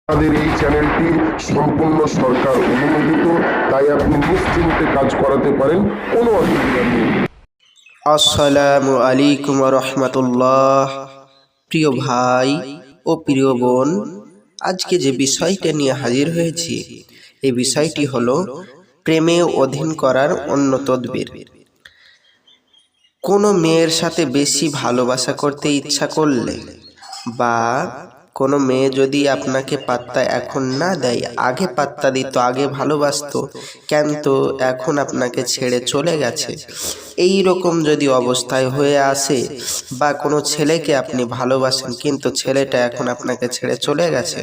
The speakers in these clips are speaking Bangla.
আমাদের এই চ্যানেলটি সম্পূর্ণ সরকার অনুমোদিত, তাই আপনি নিশ্চিন্তে কাজ করাতে পারেন, কোনো অসুবিধা নেই। আসসালামু আলাইকুম রহমতুল্লাহ। প্রিয় ভাই ও প্রিয় বোন, আজকে যে বিষয়টা নিয়ে হাজির হয়েছি, এই বিষয়টি হলো প্রেমে অধীন করার অন্য তদবির। কোনো মেয়ের সাথে বেশি ভালোবাসা করতে ইচ্ছা করলে, বা কোনো মেয়ে যদি আপনাকে পাত্তা এখন না দেয়, আগে পাত্তা দিত, আগে ভালোবাসতো, কিন্তু এখন আপনাকে ছেড়ে চলে গেছে, এই রকম যদি অবস্থায় হয়ে আসে, বা কোনো ছেলেকে আপনি ভালোবাসেন কিন্তু ছেলেটা এখন আপনাকে ছেড়ে চলে গেছে,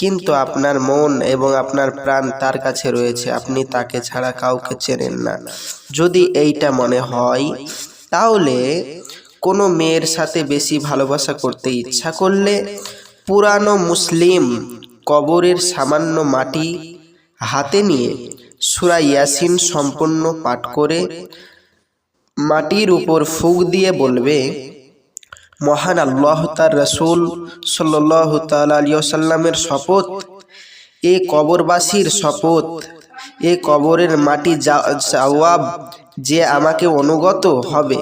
কিন্তু আপনার মন এবং আপনার প্রাণ তার কাছে রয়েছে, আপনি তাকে ছাড়া কাউকে চেনেন না, যদি এইটা মনে হয়, তাহলে কোনো মেয়ের সাথে বেশি ভালোবাসা করতে ইচ্ছা করলে পুরানো মুসলিম কবরের সামান্য মাটি হাতে নিয়ে সূরা ইয়াসিন সম্পূর্ণ পাঠ করে মাটির উপর ফুঁক দিয়ে বলবে, মহান আল্লাহ তার রাসূল সাল্লাল্লাহু তাআলা আলাইহি ওয়াসাল্লামের শপথ, এ কবরবাসীর শপথ, এ কবরের মাটি জবাব যে আমাকে অনুগত হবে,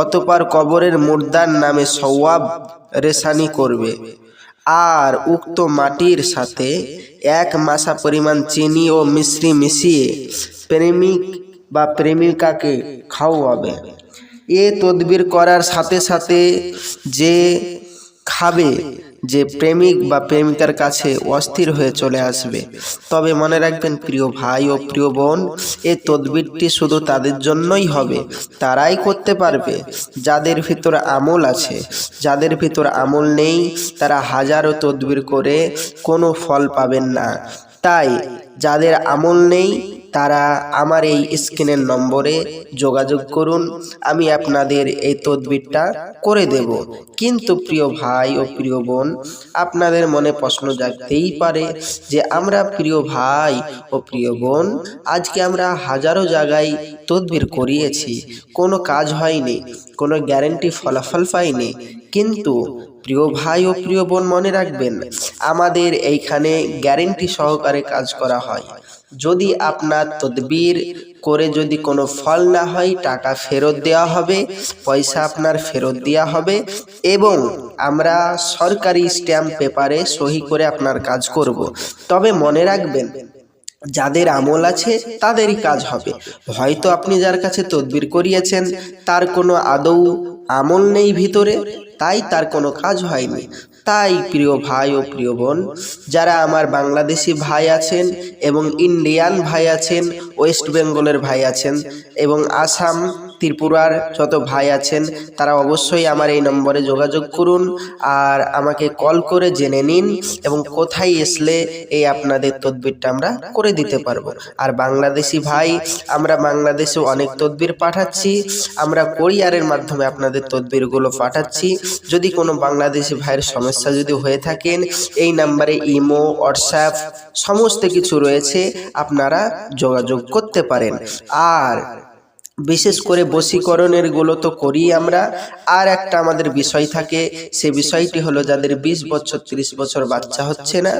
অতঃপর কবরের মুর্দার নামে সওয়াব রেশানি করবে, আর উক্ত মাটির সাথে 1 মাসা পরিমাণ চিনি ও মিশ্রি মিশিয়ে প্রেমিক বা প্রেমিকাকে খাওয়াবে। এ তদবির করার সাথে সাথে যে খাবে, যে প্রেমিক বা প্রেমিকার কাছে অস্থির হয়ে চলে আসবে। তবে মনে রাখবেন প্রিয় ভাই ও প্রিয় বোন, এই তদবিরটি শুধু তাদের জন্যই হবে, তারাই করতে পারবে যাদের ভিতর আমল আছে। যাদের ভিতর আমল নেই তারা হাজারো তদবির করে কোনো ফল পাবেন না। তাই যাদের আমল নেই তারা আমার এই স্ক্রিনের নম্বরে যোগাযোগ করুন, আমি আপনাদের এই তদবিরটা করে দেব। কিন্তু প্রিয় ভাই ও প্রিয় বোন, আপনাদের মনে প্রশ্ন জাগতেই পারে যে আমরা প্রিয় ভাই ও প্রিয় বোন, আজকে আমরা হাজারো জায়গায় তদবির করিয়েছি, কোনো কাজ হয়নি, কোনো গ্যারেন্টি ফলাফল পাইনি। কিন্তু প্রিয় ভাই ও প্রিয় বোন, মনে রাখবেন আমাদের এইখানে গ্যারেন্টি সহকারে কাজ করা হয়। যদি আপনার তদবির করে যদি কোনো ফল না হয়, টাকা ফেরত দেওয়া হবে, পয়সা আপনার ফেরত দেওয়া হবে, এবং আমরা সরকারি স্ট্যাম্প পেপারে সহি করে আপনার কাজ করব। তবে মনে রাখবেন যাদের আমল আছে তাদেরই কাজ হবে। হয়তো আপনি যার কাছে তদবির করিয়েছেন তার কোনো আদৌ আমল নেই ভিতরে, তাই তার কোনো কাজ হয়নি। তাই প্রিয় ভাই ও প্রিয় বোন, যারা আমার বাংলাদেশি ভাই আছেন এবং ইন্ডিয়ান ভাই আছেন, ওয়েস্ট বেঙ্গলের ভাই আছেন এবং আসাম ত্রিপুরার যত ভাই আছেন, তারা অবশ্যই আমার এই নম্বরে যোগাযোগ করুন আর আমাকে কল করে জেনে নিন এবং কোথায় আসলে এই আপনাদের তদবিরটা আমরা করে দিতে পারবো। আর বাংলাদেশি ভাই, আমরা বাংলাদেশে অনেক তদবির পাঠাচ্ছি, আমরা কোরিয়ারের মাধ্যমে আপনাদের তদবিরগুলো পাঠাচ্ছি। যদি কোনো বাংলাদেশি ভাইয়ের সমস্যা যদি হয়ে থাকেন, এই নাম্বারে ইমো, হোয়াটসঅ্যাপ সমস্ত কিছু রয়েছে, আপনারা যোগাযোগ করতে পারেন। আর বিশেষ করে বশীকরণের গুলো তো করি আমরা। আর একটা আমাদের বিষয় থাকে, সে বিষয়টি হলো যাদের 20 বছর 30 বছর বাচ্চা হচ্ছে না,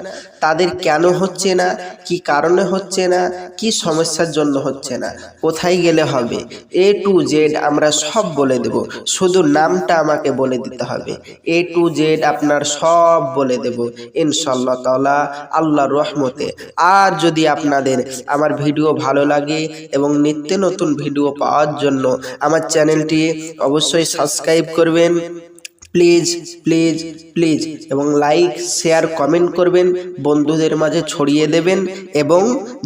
তাদের কেন হচ্ছে না, কি কারণে হচ্ছে না, কি সমস্যার জন্য হচ্ছে না, কোথায় গেলে হবে, A to Z আমরা সব বলে দেব, শুধু নামটা আমাকে বলে দিতে হবে। A to Z আপনার সব বলে দেব ইনশাআল্লাহ তাআলা, আল্লাহর রহমতে। আর যদি আপনাদের আমার ভিডিও ভালো লাগে এবং নিত্য নতুন ভিডিও পাওয়ার জন্য আমার চ্যানেলটি অবশ্যই সাবস্ক্রাইব করবেন, প্লিজ প্লিজ প্লিজ, এবং লাইক শেয়ার কমেন্ট করবেন, বন্ধুদের মাঝে ছড়িয়ে দেবেন। এবং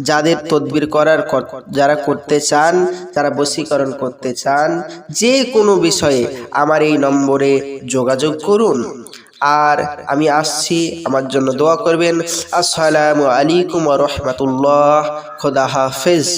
যাদের তদবির করার, যারা করতে চান, যারা বশীকরণ করতে চান, যে কোনো বিষয়ে আমার এই নম্বরে যোগাযোগ করুন। আর আমি আসছি, আমার জন্য দোয়া করবেন। আসসালামু আলাইকুম ওয়া রাহমাতুল্লাহ। খোদা হাফেজ।